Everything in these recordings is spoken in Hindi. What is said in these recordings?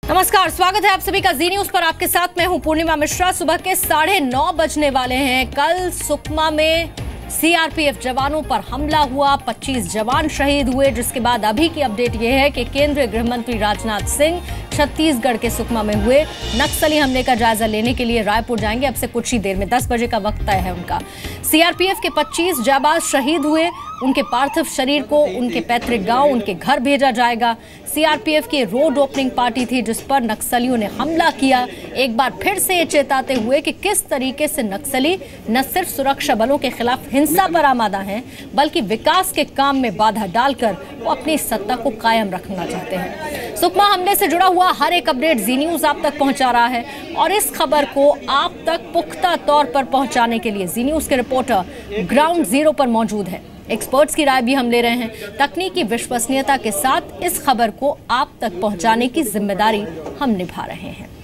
नमस्कार, स्वागत है आप सभी का जी न्यूज पर। आपके साथ मैं हूं पूर्णिमा मिश्रा। सुबह के 9:30 बजने वाले हैं। कल सुकमा में सीआरपीएफ जवानों पर हमला हुआ, 25 जवान शहीद हुए, जिसके बाद अभी की अपडेट यह है कि केंद्रीय गृह मंत्री राजनाथ सिंह छत्तीसगढ़ के सुकमा में हुए नक्सली हमले का जायजा लेने के लिए रायपुर जाएंगे। अब से कुछ ही देर में 10 बजे का वक्त तय है उनका। सीआरपीएफ के 25 जाबाज शहीद हुए, उनके पार्थिव शरीर को उनके पैतृक गांव, उनके घर भेजा जाएगा। सीआरपीएफ की रोड ओपनिंग पार्टी थी जिस पर नक्सलियों ने हमला किया। एक बार फिर से ये चेताते हुए कि किस तरीके से नक्सली न सिर्फ सुरक्षा बलों के खिलाफ हिंसा पर आमादा हैं, बल्कि विकास के काम में बाधा डालकर वो अपनी सत्ता को कायम रखना चाहते हैं। सुकमा हमले से जुड़ा हुआ हर एक अपडेट जी न्यूज आप तक पहुंचा रहा है और इस खबर को आप तक पुख्ता तौर पर पहुंचाने के लिए जी न्यूज के रिपोर्टर ग्राउंड जीरो पर मौजूद है। एक्सपर्ट्स की राय भी हम ले रहे हैं। तकनीकी विश्वसनीयता के साथ इस खबर को आप तक पहुंचाने की जिम्मेदारी हम निभा रहे हैं।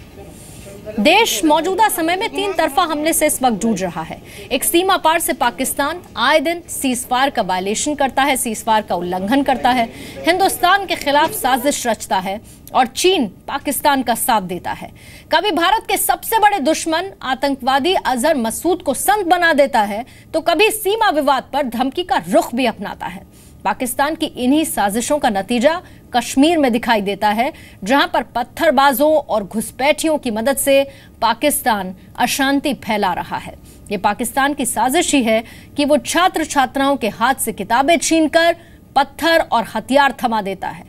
देश मौजूदा समय में 3 तरफा हमले से इस वक्त जूझ रहा है। एक सीमा पार से पाकिस्तान आए दिन सीजफायर का वायलेशन करता है, सीजफायर का उल्लंघन करता है, हिंदुस्तान के खिलाफ साजिश रचता है और चीन पाकिस्तान का साथ देता है। कभी भारत के सबसे बड़े दुश्मन आतंकवादी अजहर मसूद को संत बना देता है, तो कभी सीमा विवाद पर धमकी का रुख भी अपनाता है। पाकिस्तान की इन्हीं साजिशों का नतीजा कश्मीर में दिखाई देता है, जहां पर पत्थरबाजों और घुसपैठियों की मदद से पाकिस्तान अशांति फैला रहा है। ये पाकिस्तान की साजिश ही है कि वो छात्र छात्राओं के हाथ से किताबें छीनकर पत्थर और हथियार थमा देता है।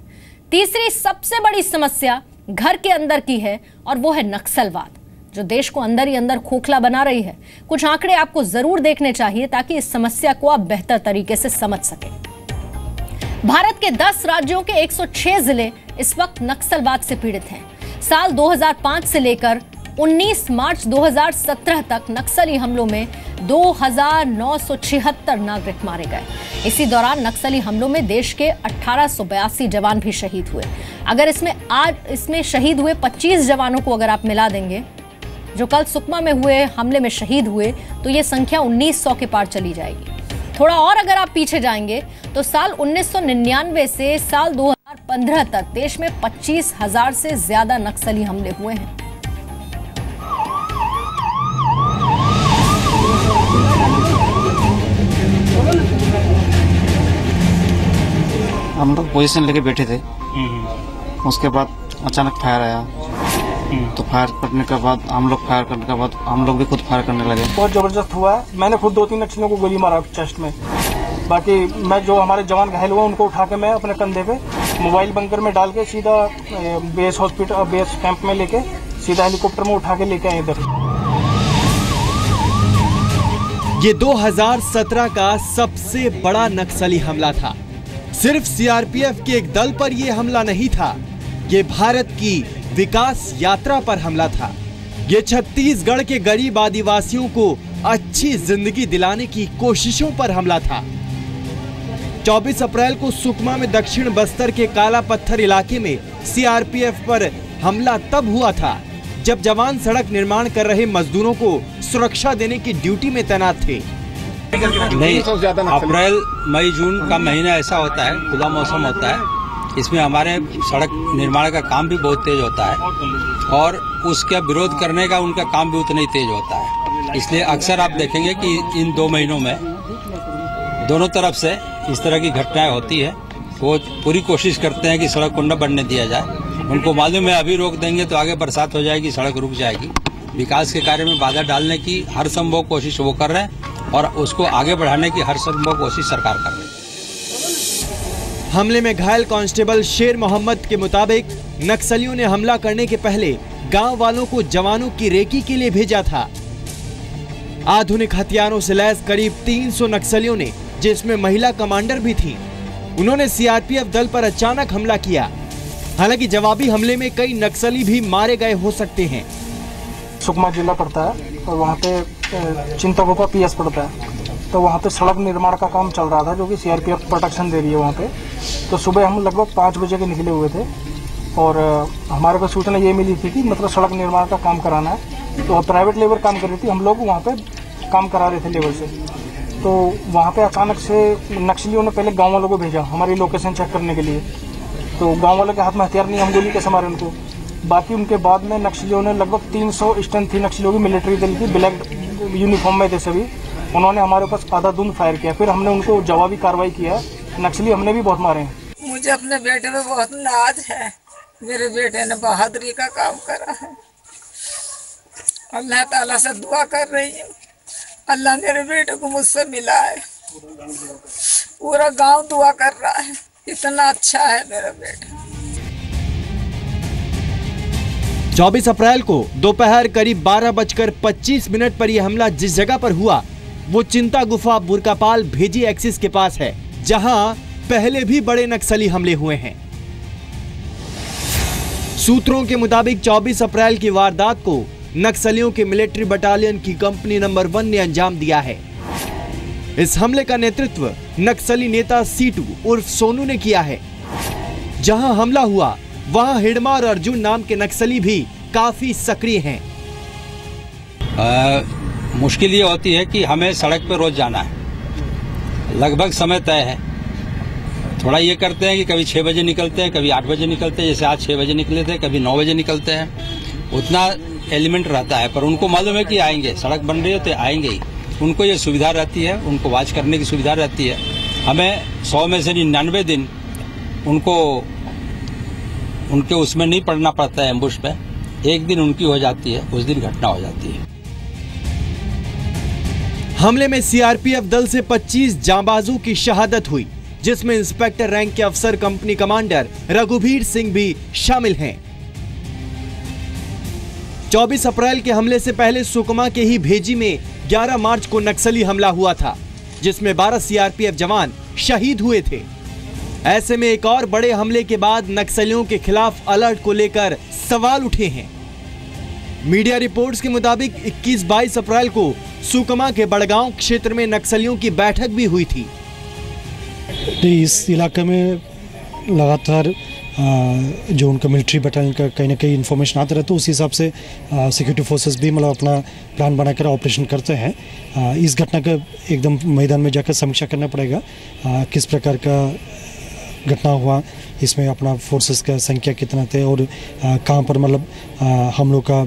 तीसरी सबसे बड़ी समस्या घर के अंदर की है और वो है नक्सलवाद, जो देश को अंदर ही अंदर खोखला बना रही है। कुछ आंकड़े आपको जरूर देखने चाहिए ताकि इस समस्या को आप बेहतर तरीके से समझ सकें। भारत के 10 राज्यों के 106 जिले इस वक्त नक्सलवाद से पीड़ित हैं। साल 2005 से लेकर 19 मार्च 2017 तक नक्सली हमलों में 2976 नागरिक मारे गए। इसी दौरान नक्सली हमलों में देश के 1882 जवान भी शहीद हुए। अगर इसमें शहीद हुए 25 जवानों को अगर आप मिला देंगे जो कल सुकमा में हुए हमले में शहीद हुए, तो ये संख्या 1900 के पार चली जाएगी। थोड़ा और अगर आप पीछे जाएंगे तो साल 1999 से साल 2015 तक देश में 25,000 से ज्यादा नक्सली हमले हुए हैं। हम लोग पोजीशन लेके बैठे थे, उसके बाद अचानक फायर आया, तो फायर करने के बाद हम लोग भी खुद फायर करने लगे। बहुत जबरदस्त हुआ है। मैंने खुद 2-3 नक्सलियों को गोली मारा चेस्ट में। बाकी मैं जो हमारे जवान घायल हुआ उनको उठा के मैं अपने कंधे पे मोबाइल बंकर में डाल के सीधा बेस कैंप में लेके सीधा हेलीकॉप्टर में उठा के लेके आए इधर। ये 2017 का सबसे बड़ा नक्सली हमला था। सिर्फ सीआरपीएफ के एक दल पर यह हमला नहीं था, ये भारत की विकास यात्रा पर हमला था। ये छत्तीसगढ़ के गरीब आदिवासियों को अच्छी जिंदगी दिलाने की कोशिशों पर हमला था। 24 अप्रैल को सुकमा में दक्षिण बस्तर के काला पत्थर इलाके में सीआरपीएफ पर हमला तब हुआ था जब जवान सड़क निर्माण कर रहे मजदूरों को सुरक्षा देने की ड्यूटी में तैनात थे। नहीं, अप्रैल मई जून का महीना ऐसा होता है, खुला मौसम होता है, इसमें हमारे सड़क निर्माण का काम भी बहुत तेज होता है और उसका विरोध करने का उनका काम भी उतना ही तेज होता है। इसलिए अक्सर आप देखेंगे कि इन 2 महीनों में दोनों तरफ से इस तरह की घटनाएं होती है। वो पूरी कोशिश करते हैं कि सड़क को न बनने दिया जाए। उनको मालूम है अभी रोक देंगे तो आगे बरसात हो जाएगी, सड़क रुक जाएगी। विकास के कार्य में बाधा डालने की हर संभव कोशिश वो कर रहे हैं और उसको आगे बढ़ाने की हर संभव कोशिश सरकार कर रही है। हमले में घायल कांस्टेबल शेर मोहम्मद के मुताबिक नक्सलियों ने हमला करने के पहले गांव वालों को जवानों की रेकी के लिए भेजा था। आधुनिक हथियारों से लैस करीब 300 नक्सलियों ने, जिसमें महिला कमांडर भी थी, उन्होंने सीआरपीएफ दल पर अचानक हमला किया। हालांकि जवाबी हमले में कई नक्सली भी मारे गए हो सकते हैं। सुकमा जिला पड़ता है और वहाँ पे चिंतागोपा पीएस पड़ता है, तो वहाँ पे सड़क निर्माण का काम चल रहा था जो कि सीआरपीएफ प्रोटेक्शन दे रही है वहाँ पे। तो सुबह हम लगभग 5 बजे के निकले हुए थे और हमारे को सूचना ये मिली थी कि मतलब सड़क निर्माण का काम कराना है। तो प्राइवेट लेबर काम कर रही थी, हम लोग वहाँ पे काम करा रहे थे लेबर से। तो वहाँ पे अचानक से नक्सलियों ने पहले गाँव वालों को भेजा हमारी लोकेशन चेक करने के लिए। तो गाँव वालों के हाथ में हथियार नहीं, हम गोली कैसे मारे उनको। बाकी उनके बाद में नक्सलियों ने लगभग 300 स्ट्रेंथ थी नक्सलियों की, मिलिट्री दल की, ब्लैक यूनिफॉर्म में थे सभी। उन्होंने हमारे पास आधाधुंध फायर किया, फिर हमने उनको जवाबी कार्रवाई किया। नक्सली हमने भी बहुत मारे हैं। मुझे अपने बेटे में बहुत नाज है। मेरे बेटे ने बहादुरी का काम करा है। अल्लाह ताला से दुआ कर रही हूँ, अल्लाह मेरे बेटे को मुझसे मिला है। पूरा गांव दुआ कर रहा है, इतना अच्छा है मेरा बेटा। 24 अप्रैल को दोपहर करीब 12:25 पर यह हमला जिस जगह पर हुआ वो चिंता गुफा बुरकापाल भेजी एक्सिस के पास है, जहां पहले भी बड़े नक्सली हमले हुए हैं। सूत्रों के मुताबिक 24 अप्रैल की वारदात को नक्सलियों के मिलिट्री बटालियन की कंपनी नंबर 1 ने अंजाम दिया है। इस हमले का नेतृत्व नक्सली नेता सीटू उर्फ सोनू ने किया है। जहां हमला हुआ वहां हिडमा और अर्जुन नाम के नक्सली भी काफी सक्रिय हैं। मुश्किल ये होती है कि हमें सड़क पर रोज जाना है, लगभग समय तय है। थोड़ा ये करते हैं कि कभी 6 बजे निकलते हैं, कभी 8 बजे निकलते हैं, जैसे आज 6 बजे निकले थे, कभी 9 बजे निकलते हैं। उतना एलिमेंट रहता है, पर उनको मालूम है कि आएंगे, सड़क बन रही है तो आएंगे ही। उनको ये सुविधा रहती है, उनको वॉच करने की सुविधा रहती है। हमें 100 में से 99 दिन उनको उनके उसमें नहीं पड़ना पड़ता है एम्बुश पे। एक दिन उनकी हो जाती है, उस दिन घटना हो जाती है। हमले में सीआरपीएफ दल से 25 जांबाजों की शहादत हुई, जिसमें इंस्पेक्टर रैंक के अफसर कंपनी कमांडर रघुवीर सिंह भी शामिल हैं। 24 अप्रैल के हमले से पहले सुकमा के ही भेजी में 11 मार्च को नक्सली हमला हुआ था, जिसमें 12 सीआरपीएफ जवान शहीद हुए थे। ऐसे में एक और बड़े हमले के बाद नक्सलियों के खिलाफ अलर्ट को लेकर सवाल उठे हैं। मीडिया रिपोर्ट्स के मुताबिक 21-22 अप्रैल को सुकमा के बड़गांव क्षेत्र में नक्सलियों की बैठक भी हुई थी। इस इलाके में लगातार जो उनका मिलिट्री बटालियन का कहीं ना कहीं इन्फॉर्मेशन आता रहता है, उस हिसाब से सिक्योरिटी फोर्सेस भी मतलब अपना प्लान बनाकर ऑपरेशन करते हैं। इस घटना का एकदम मैदान में जाकर समीक्षा करना पड़ेगा, किस प्रकार का घटना हुआ, इसमें अपना फोर्सेस का संख्या कितना थे और कहाँ पर मतलब हम लोग का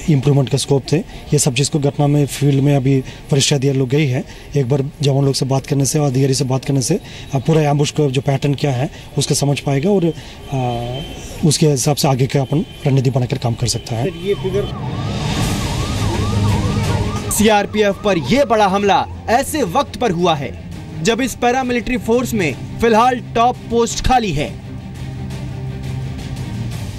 इम्प्रूवमेंट का स्कोप थे। ये सब चीज़ को घटना में फील्ड में अभी वरिष्ठ अधिकारी लोग गई है। एक बार जवान लोग से बात करने से और अधिकारी से बात करने से पूरा एम्बुश का जो पैटर्न क्या है उसका समझ पाएगा और उसके हिसाब से आगे का अपन रणनीति बनाकर काम कर सकता है। सीआरपीएफ पर यह बड़ा हमला ऐसे वक्त पर हुआ है जब इस पैरामिलिट्री फोर्स में फिलहाल टॉप पोस्ट खाली है।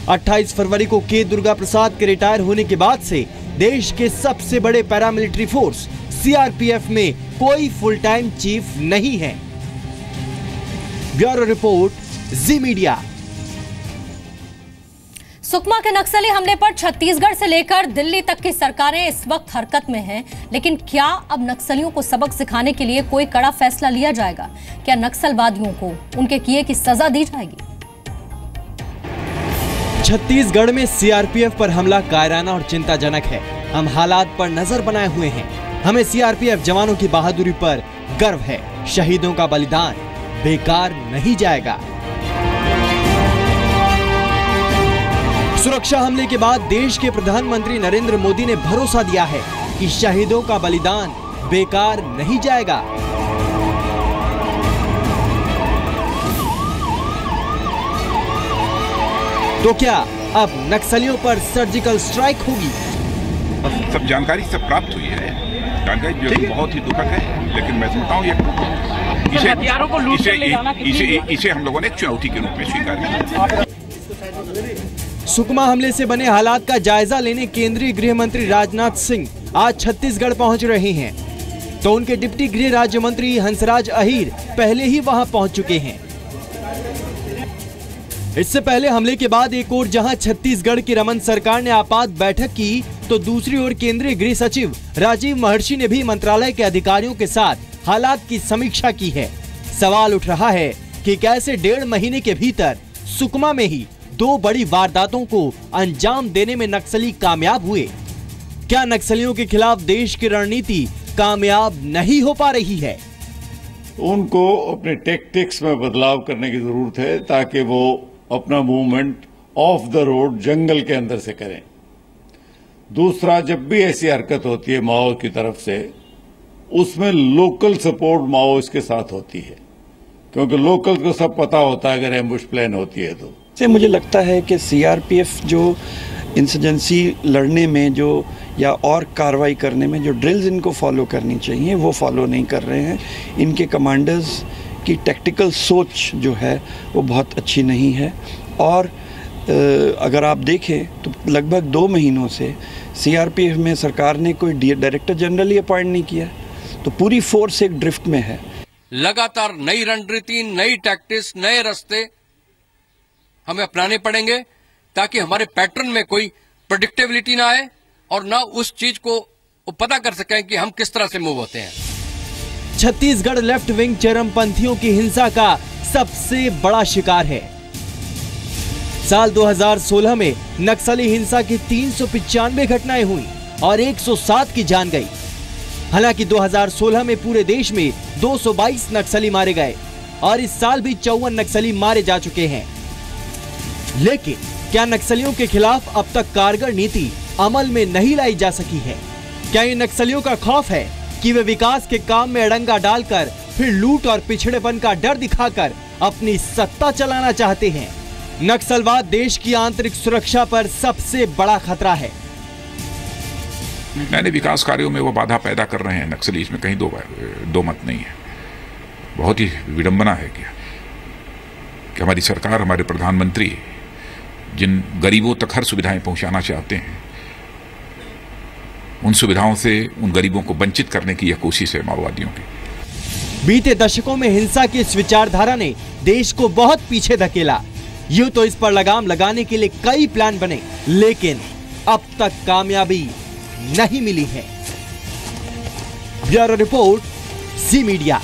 28 फरवरी को के दुर्गा प्रसाद के रिटायर होने के बाद से देश के सबसे बड़े पैरामिलिट्री फोर्स सीआरपीएफ में कोई फुल टाइम चीफ नहीं है। ब्यूरो रिपोर्ट, जी मीडिया। सुकमा के नक्सली हमले पर छत्तीसगढ़ से लेकर दिल्ली तक की सरकारें इस वक्त हरकत में हैं, लेकिन क्या अब नक्सलियों को सबक सिखाने के लिए कोई कड़ा फैसला लिया जाएगा? क्या नक्सलवादियों को उनके किए की सजा दी जाएगी? छत्तीसगढ़ में सीआरपीएफ पर हमला कायराना और चिंताजनक है। हम हालात पर नजर बनाए हुए हैं। हमें सीआरपीएफ जवानों की बहादुरी पर गर्व है। शहीदों का बलिदान बेकार नहीं जाएगा। सुरक्षा हमले के बाद देश के प्रधानमंत्री नरेंद्र मोदी ने भरोसा दिया है कि शहीदों का बलिदान बेकार नहीं जाएगा। तो क्या अब नक्सलियों पर सर्जिकल स्ट्राइक होगी? सब जानकारी सब प्राप्त हुई है, जानकारी जो बहुत ही दुखद है, लेकिन मैं समझता हूँ इसे हम लोगों ने चुनौती के रूप में स्वीकार किया। सुकमा हमले से बने हालात का जायजा लेने केंद्रीय गृह मंत्री राजनाथ सिंह आज छत्तीसगढ़ पहुंच रहे हैं, तो उनके डिप्टी गृह राज्य मंत्री हंसराज अहीर पहले ही वहां पहुंच चुके हैं। इससे पहले हमले के बाद एक ओर जहां छत्तीसगढ़ की रमन सरकार ने आपात बैठक की, तो दूसरी ओर केंद्रीय गृह सचिव राजीव महर्षि ने भी मंत्रालय के अधिकारियों के साथ हालात की समीक्षा की है। सवाल उठ रहा है कि कैसे 1.5 महीने के भीतर सुकमा में ही 2 बड़ी वारदातों को अंजाम देने में नक्सली कामयाब हुए। क्या नक्सलियों के खिलाफ देश की रणनीति कामयाब नहीं हो पा रही है? उनको अपने टैक्टिक्स में बदलाव करने की जरूरत है ताकि वो अपना मूवमेंट ऑफ द रोड जंगल के अंदर से करें। दूसरा, जब भी ऐसी हरकत होती है माओ की तरफ से, उसमें लोकल सपोर्ट माओइस्ट के साथ होती है, क्योंकि लोकल को सब पता होता है अगर एम्बुश प्लान होती है तो। से मुझे लगता है कि सीआरपीएफ जो इंसर्जेंसी लड़ने में जो या और कार्रवाई करने में जो ड्रिल्स इनको फॉलो करनी चाहिए वो फॉलो नहीं कर रहे हैं। इनके कमांडर्स की टैक्टिकल सोच जो है वो बहुत अच्छी नहीं है। और अगर आप देखें तो लगभग 2 महीनों से सीआरपीएफ में सरकार ने कोई डायरेक्टर जनरल ही अपॉइंट नहीं किया, तो पूरी फोर्स एक ड्रिफ्ट में है। लगातार नई रणनीति, नई टैक्टिक्स, नए रास्ते हमें अपनाने पड़ेंगे ताकि हमारे पैटर्न में कोई प्रेडिक्टेबिलिटी ना आए और ना उस चीज को पता कर सकें कि हम किस तरह से मूव होते हैं। छत्तीसगढ़ लेफ्ट विंग चरमपंथियों की हिंसा का सबसे बड़ा शिकार है। साल 2016 में नक्सली हिंसा की 395 घटनाएं हुई और 107 की जान गई। हालांकि 2016 में पूरे देश में 222 नक्सली मारे गए और इस साल भी 54 नक्सली मारे जा चुके हैं। लेकिन क्या नक्सलियों के खिलाफ अब तक कारगर नीति अमल में नहीं लाई जा सकी है? क्या इन नक्सलियों का खौफ है कि वे विकास के काम में अड़ंगा डालकर फिर लूट और पिछड़ेपन का डर दिखाकर अपनी सत्ता चलाना चाहते हैं? नक्सलवाद देश की आंतरिक सुरक्षा पर सबसे बड़ा खतरा है। नए विकास कार्यों में वो बाधा पैदा कर रहे हैं नक्सली, इसमें कहीं दो मत नहीं है। बहुत ही विडंबना है कि हमारी सरकार, हमारे प्रधानमंत्री जिन गरीबों तक हर सुविधाएं पहुंचाना चाहते हैं, उन सुविधाओं से उन गरीबों को वंचित करने की यह कोशिश है माओवादियों की। बीते दशकों में हिंसा की इस विचारधारा ने देश को बहुत पीछे धकेला। यूं तो इस पर लगाम लगाने के लिए कई प्लान बने, लेकिन अब तक कामयाबी नहीं मिली है। ब्यूरो रिपोर्ट, ज़ी मीडिया।